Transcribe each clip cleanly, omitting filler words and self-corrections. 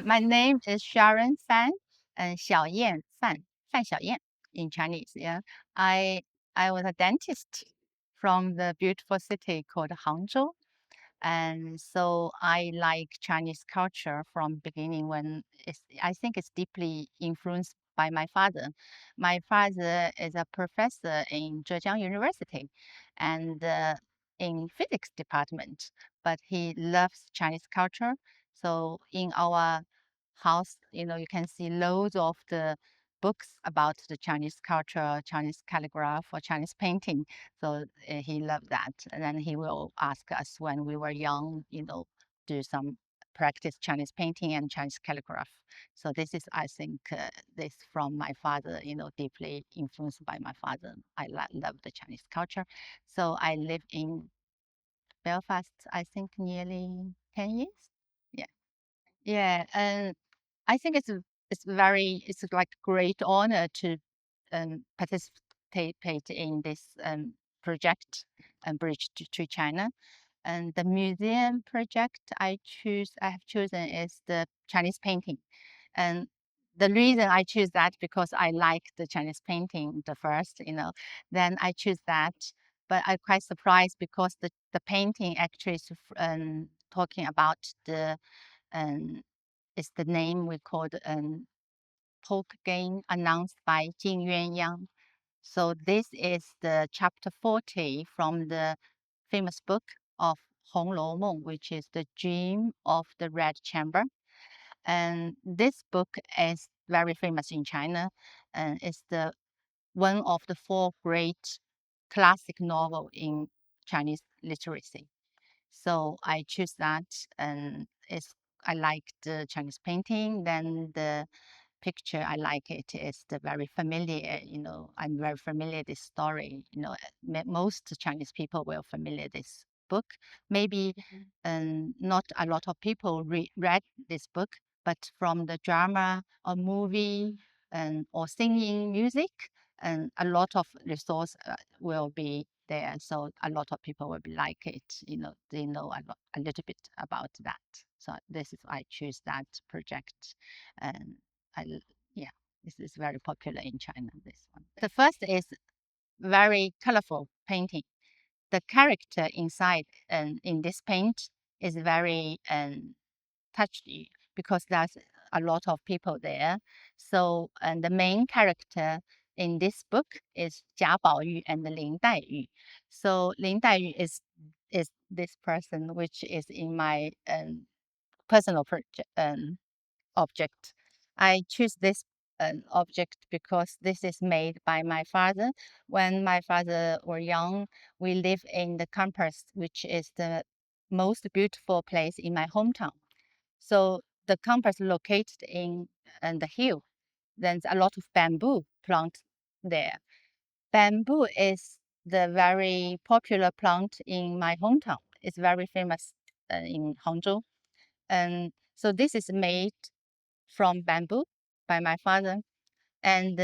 My name is Sharon Fan, and 小燕范小燕 in Chinese. Yeah, I I was a dentist from the beautiful city called Hangzhou, and so I like Chinese culture from beginning. I think it's deeply influenced by my father. My father is a professor in Zhejiang University, and in physics department, but he loves Chinese culture. So in our house, you can see loads of the books about the Chinese culture, Chinese calligraph, or Chinese painting. So he loved that. And then he will ask us when we were young, do some practice Chinese painting and Chinese calligraph. So this is, I think, this from my father, deeply influenced by my father. I love the Chinese culture. So I live in Belfast, I think nearly 10 years. Yeah. Yeah. And I think it's like great honor to participate in this project, Bridge to China. And the museum project I have chosen is the Chinese painting. And the reason I choose that because I like the Chinese painting the first, then I choose that. But I'm quite surprised because the painting actually is talking about um, is the name we called poker game announced by Jing Yuanyang. So this is the chapter 40 from the famous book of Hong Lou Meng, which is the Dream of the Red Chamber. And this book is very famous in China, and it's the one of the four great classic novel in Chinese literacy. So I choose that, and I like the Chinese painting. Then the picture I like it is the very familiar. I'm very familiar this story. Most Chinese people will familiar this book. Maybe not a lot of people read this book, but from the drama or movie or singing music, and a lot of resource will be there. So a lot of people will be like it. They know a little bit about that. So this is I choose that project, and yeah, this is very popular in China. This one. The first is very colorful painting. The character inside and in this paint is very touched you because there's a lot of people there. So, and the main character in this book is Jia Baoyu and Lin Daiyu. So Lin Daiyu is this person which is in my personal object. I choose this object because this is made by my father. When my father were young, we live in the campus, which is the most beautiful place in my hometown. So the campus located in the hill. There's a lot of bamboo plant there. Bamboo is the very popular plant in my hometown. It's very famous in Hangzhou. And so this is made from bamboo by my father. And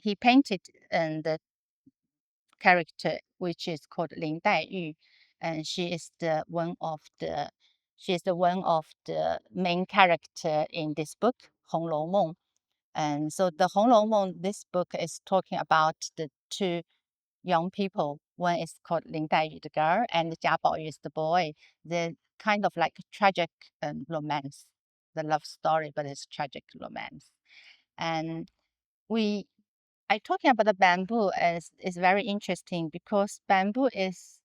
he painted the character, which is called Lin Daiyu. And she is the one of the main character in this book, Hong Lou Meng. And so the Hong Lou Meng, this book is talking about the two young people. One is called Lin Daiyu, the girl, and Jia Baoyu is the boy. The kind of like tragic romance, the love story, but it's tragic romance. And we, I talking about the bamboo is very interesting because bamboo is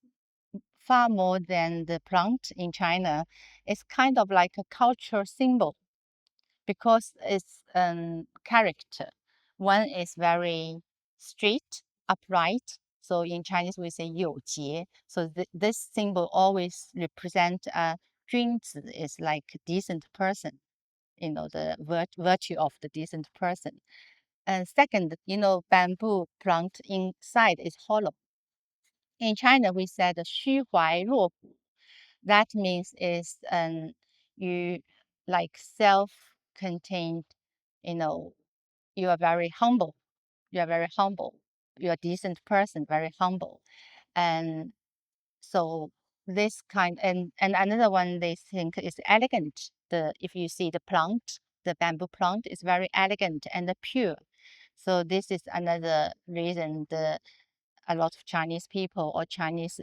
far more than the plant in China. It's kind of like a cultural symbol because it's character. One is very straight, upright. So in Chinese we say 有节. So this symbol always represent 君子 is like decent person, the virtue of the decent person. And second, bamboo plant inside is hollow. In China, we said 虚怀若谷. That means is you like self-contained, you are very humble. You are very humble. You're a decent person, very humble. And so this kind and another one they think is elegant. if you see the plant, the bamboo plant is very elegant and pure. So this is another reason a lot of Chinese people or Chinese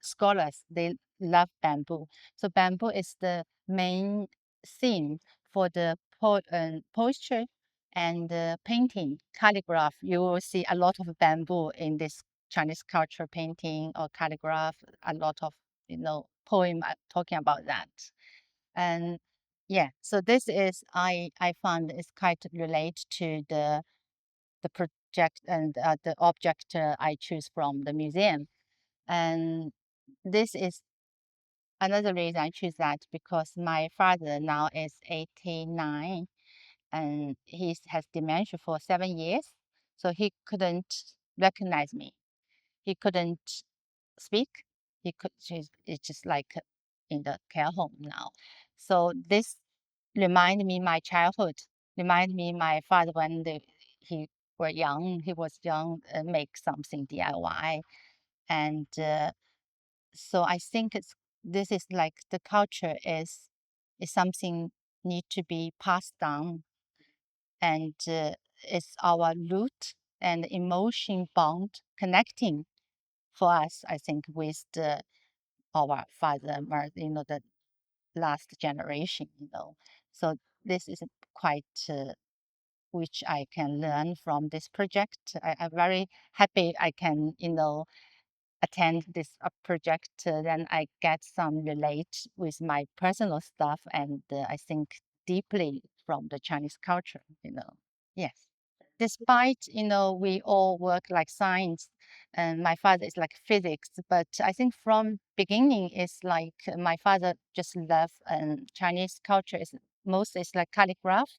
scholars, they love bamboo. So bamboo is the main theme for the poetry and painting, calligraph. You will see a lot of bamboo in this Chinese culture painting or calligraph, a lot of, poem talking about that. And yeah, so this is, I found is quite related to the project and the object I choose from the museum. And this is another reason I choose that, because my father now is 89 and he has dementia for 7 years. So he couldn't recognize me. He couldn't speak. It's just like in the care home now. So this remind me my childhood, remind me my father when he he was young, make something DIY. And so I think this is like the culture is something need to be passed down, and it's our root and emotion bond connecting for us, I think, with our father, the last generation, So this is quite, which I can learn from this project. I'm very happy I can, attend this project. Then I get some relate with my personal stuff, and I think deeply from the Chinese culture. Yes. Despite, we all work like science, and my father is like physics, but I think from beginning it's like my father just love Chinese culture is most is like calligraph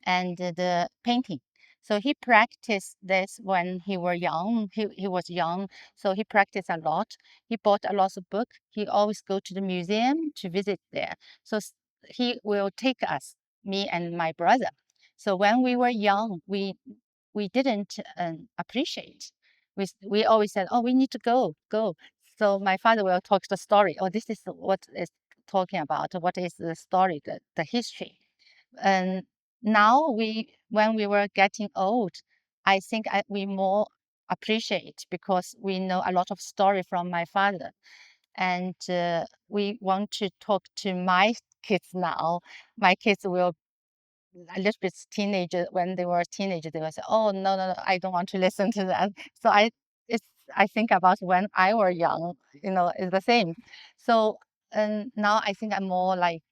and the painting. So he practiced this when he were young. He was young, so he practiced a lot. He bought a lot of books. He always go to the museum to visit there. So he will take us, me and my brother. So when we were young, we didn't appreciate. We always said, "Oh, we need to go." So my father will talk the story. Oh, this is what is talking about. What is the story, the history? And now when we were getting old, I think we more appreciate, because we know a lot of story from my father. And we want to talk to my kids now. My kids will a little bit teenager, when they were teenagers, they will say, "Oh, no, no, no, I don't want to listen to that." So it's I think about when I were young, it's the same. So and now I think I'm more like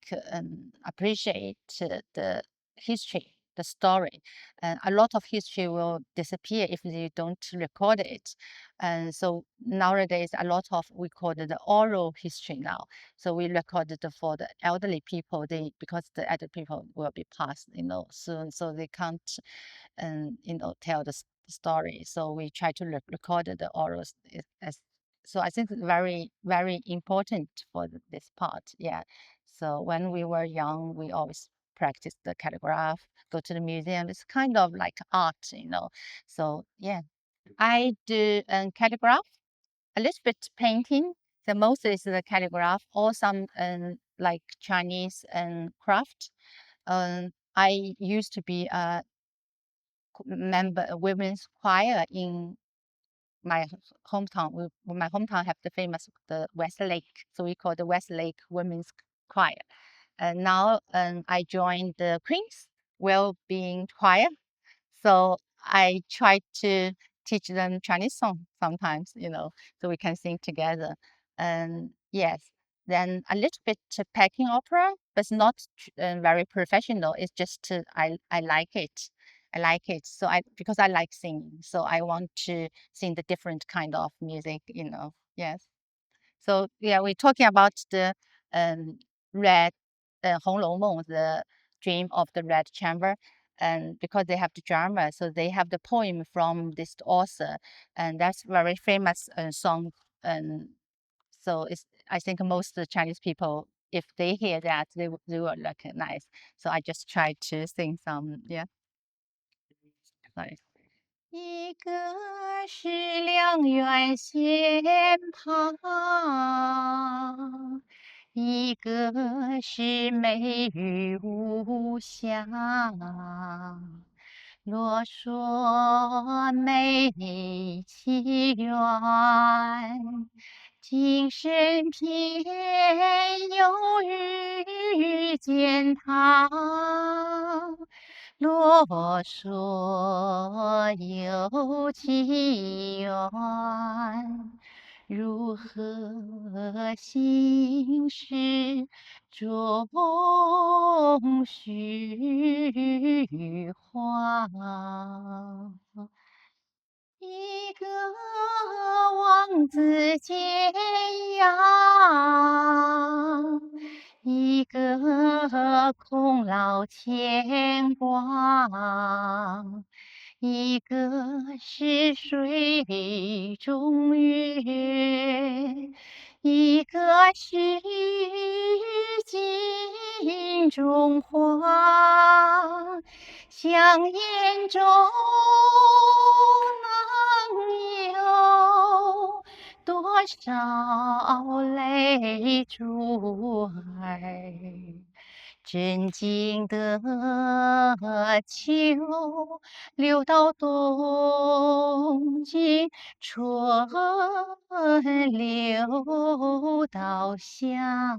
appreciate the history, the story. And a lot of history will disappear if you don't record it. And so nowadays a lot of, we call it the oral history now. So we recorded for the elderly people, because the elderly people will be passed, soon, so they can't, tell the story. So we try to record the orals as. So I think it's very, very important for this part. Yeah. So when we were young, we always practice the calligraph, go to the museum. It's kind of like art. So yeah, I do calligraph, a little bit painting. The most is the calligraph, or some like Chinese craft. I used to be a member a women's choir in my hometown. My hometown have the famous the West Lake, so we call the West Lake Women's Choir. And now I joined the Queen's Well-being Choir, so I try to teach them Chinese song sometimes, so we can sing together. And yes, then a little bit Peking opera, but it's not very professional. It's just I like it. I like it. So because I like singing, so I want to sing the different kind of music. Yes. So yeah, we're talking about the um, red, 《红楼梦》, the dream of the red chamber, and because they have the drama, so they have the poem from this author, and that's very famous song. And so I think most of the Chinese people, if they hear that, they will recognize. So I just try to sing some, yeah. Sorry. 一个是两院仙旁，一个是美玉无瑕。若说美其缘，今生偏又遇见他。若说有其缘，如何心事终须还？一个王子健养，一个空劳牵挂，一个是水中月，一个是镜中花。香烟中能有多少泪珠儿？真经的秋流到冬季，春流到夏。